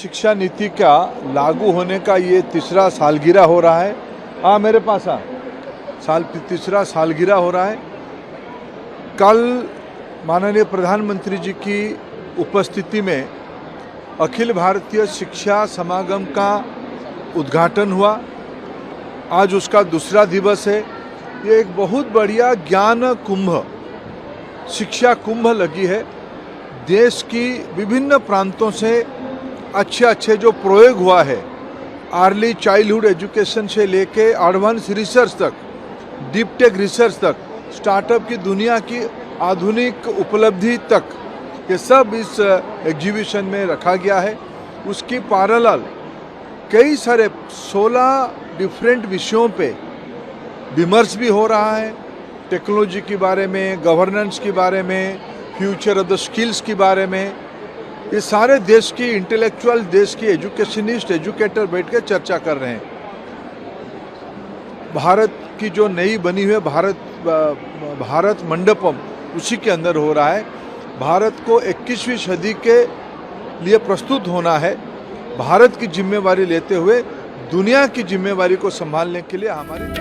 शिक्षा नीति का लागू होने का ये तीसरा सालगिरह हो रहा है। हाँ, मेरे पास तीसरा सालगिरह हो रहा है। कल माननीय प्रधानमंत्री जी की उपस्थिति में अखिल भारतीय शिक्षा समागम का उद्घाटन हुआ। आज उसका दूसरा दिवस है। ये एक बहुत बढ़िया ज्ञान कुंभ, शिक्षा कुंभ लगी है। देश की विभिन्न प्रांतों से अच्छे जो प्रयोग हुआ है, अर्ली चाइल्डहुड एजुकेशन से लेके एडवांस रिसर्च तक, डीप टेक रिसर्च तक, स्टार्टअप की दुनिया की आधुनिक उपलब्धि तक, ये सब इस एग्जीबिशन में रखा गया है। उसकी पैरेलल कई सारे 16 डिफरेंट विषयों पे विमर्श भी हो रहा है। टेक्नोलॉजी के बारे में, गवर्नेंस के बारे में, फ्यूचर ऑफ द स्किल्स के बारे में, ये सारे देश की इंटेलेक्चुअल, देश की एजुकेशनिस्ट, एजुकेटर बैठ के चर्चा कर रहे हैं। भारत की जो नई बनी हुई भारत मंडपम, उसी के अंदर हो रहा है। भारत को 21वीं सदी के लिए प्रस्तुत होना है। भारत की जिम्मेवारी लेते हुए दुनिया की जिम्मेवारी को संभालने के लिए हमारी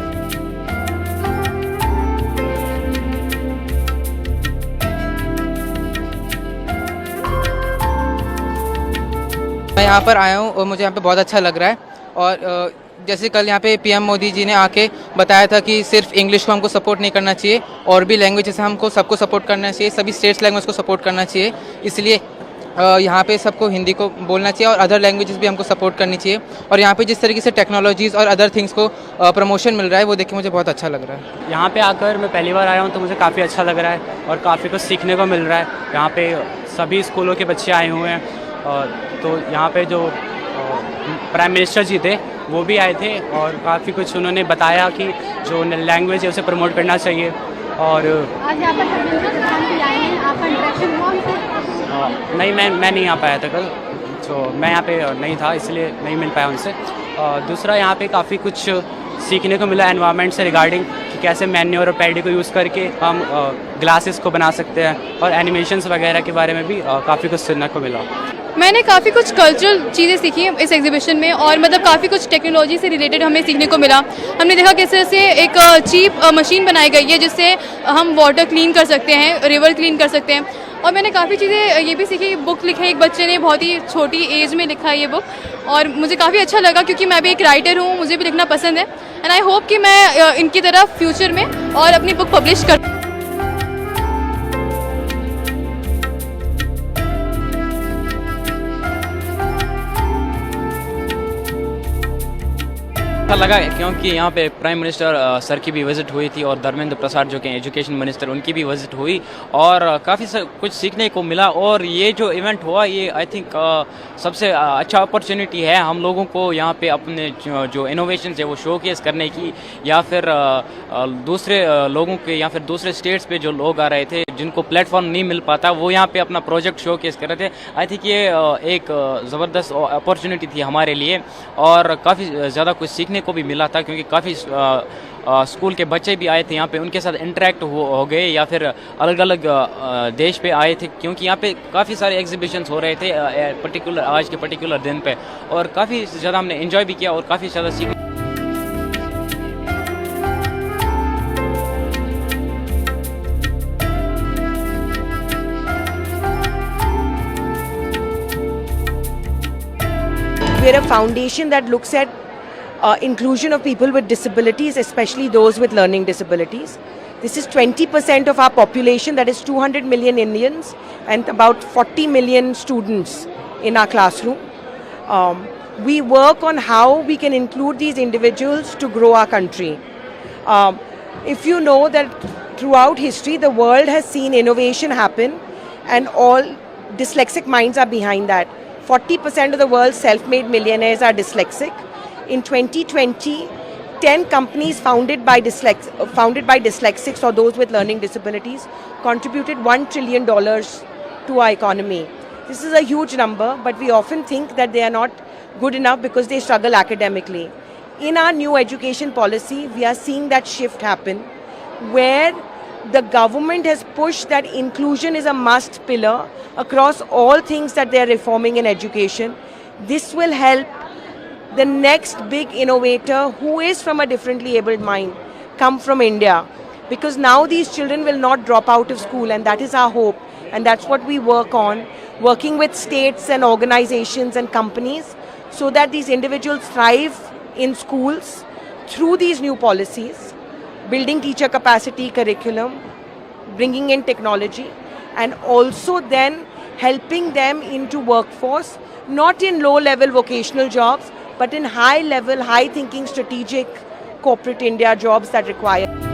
मैं यहाँ पर आया हूँ और मुझे यहाँ पे बहुत अच्छा लग रहा है। और जैसे कल यहाँ पे पीएम मोदी जी ने आके बताया था कि सिर्फ इंग्लिश को हमको सपोर्ट नहीं करना चाहिए, और भी लैंग्वेजेस हमको सबको सपोर्ट करना चाहिए, सभी स्टेट्स लैंग्वेज को सपोर्ट करना चाहिए। इसलिए यहाँ पे सबको हिंदी को बोलना चाहिए और अदर लैंग्वेजेस भी हमको सपोर्ट करनी चाहिए। और यहाँ पे जिस तरीके से टेक्नोलॉजीज़ और अदर थिंग्स को प्रमोशन मिल रहा है, वो देख के मुझे बहुत अच्छा लग रहा है। यहाँ पे आकर मैं पहली बार आया हूँ तो मुझे काफ़ी अच्छा लग रहा है और काफ़ी कुछ सीखने को मिल रहा है। यहाँ पे सभी स्कूलों के बच्चे आए हुए हैं। तो यहाँ पे जो प्राइम मिनिस्टर जी थे वो भी आए थे और काफ़ी कुछ उन्होंने बताया कि जो लैंग्वेज है उसे प्रमोट करना चाहिए। और आज यहाँ पर आए हैं, आपका इंटरेक्शन हुआ उनसे? नहीं, मैं नहीं आ पाया था कल, तो मैं यहाँ पे नहीं था, इसलिए नहीं मिल पाया उनसे। दूसरा, यहाँ पे काफ़ी कुछ सीखने को मिला एनवायरनमेंट से रिगार्डिंग कि कैसे मैन्योर और पैडी को यूज़ करके हम ग्लासेस को बना सकते हैं, और एनिमेशंस वगैरह के बारे में भी काफ़ी कुछ सुनने को मिला। मैंने काफ़ी कुछ कल्चरल चीज़ें सीखी इस एग्जीबिशन में, और मतलब काफ़ी कुछ टेक्नोलॉजी से रिलेटेड हमें सीखने को मिला। हमने देखा किस तरह से एक चीप मशीन बनाई गई है जिससे हम वाटर क्लीन कर सकते हैं, रिवर क्लीन कर सकते हैं। और मैंने काफ़ी चीज़ें ये भी सीखी। बुक लिखी है एक बच्चे ने, बहुत ही छोटी एज में लिखा है ये बुक, और मुझे काफ़ी अच्छा लगा क्योंकि मैं भी एक राइटर हूँ, मुझे भी लिखना पसंद है। एंड आई होप कि मैं इनकी तरह फ्यूचर में और अपनी बुक पब्लिश कर। अच्छा लगा क्योंकि यहाँ पे प्राइम मिनिस्टर सर की भी विज़िट हुई थी और धर्मेंद्र प्रसाद जो कि एजुकेशन मिनिस्टर, उनकी भी विज़िट हुई और काफ़ी कुछ सीखने को मिला। और ये जो इवेंट हुआ, ये आई थिंक सबसे अच्छा अपॉर्चुनिटी है हम लोगों को यहाँ पे अपने जो इनोवेशन है वो शोकेस करने की, या फिर दूसरे लोगों के या फिर दूसरे स्टेट्स पे जो लोग आ रहे थे जिनको प्लेटफॉर्म नहीं मिल पाता, वो यहाँ पे अपना प्रोजेक्ट शोकेस कर रहे थे। आई थिंक ये एक ज़बरदस्त अपॉर्चुनिटी थी हमारे लिए और काफ़ी ज़्यादा कुछ सीखने को भी मिला था, क्योंकि काफ़ी स्कूल के बच्चे भी आए थे यहाँ पे, उनके साथ इंटरेक्ट हो गए, या फिर अलग अलग देश पे आए थे, क्योंकि यहाँ पे काफ़ी सारे एग्जीबिशंस हो रहे थे आज के पर्टिकुलर दिन पे, और काफ़ी ज़्यादा हमने एंजॉय भी किया और काफ़ी ज़्यादा सीख। We're a foundation that looks at inclusion of people with disabilities, especially those with learning disabilities. This is 20% of our population, that is 200 million Indians, and about 40 million students in our classroom. We work on how we can include these individuals to grow our country. If you know that throughout history, the world has seen innovation happen, and all dyslexic minds are behind that. 40% of the world's self-made millionaires are dyslexic. In 2020, 10 companies founded by dyslexics or those with learning disabilities contributed $1 trillion to our economy. This is a huge number, but we often think that they are not good enough because they struggle academically. In our new education policy, we are seeing that shift happen, where the government has pushed that inclusion is a must pillar across all things that they are reforming in education. This will help the next big innovator who is from a differently abled mind come from India. Because now these children will not drop out of school, and that is our hope. And that's what we work on, working with states and organizations and companies so that these individuals thrive in schools through these new policies, building teacher capacity, curriculum, bringing in technology, and also then helping them into workforce, not in low-level vocational jobs, but in high-level, high-thinking, strategic corporate India jobs that require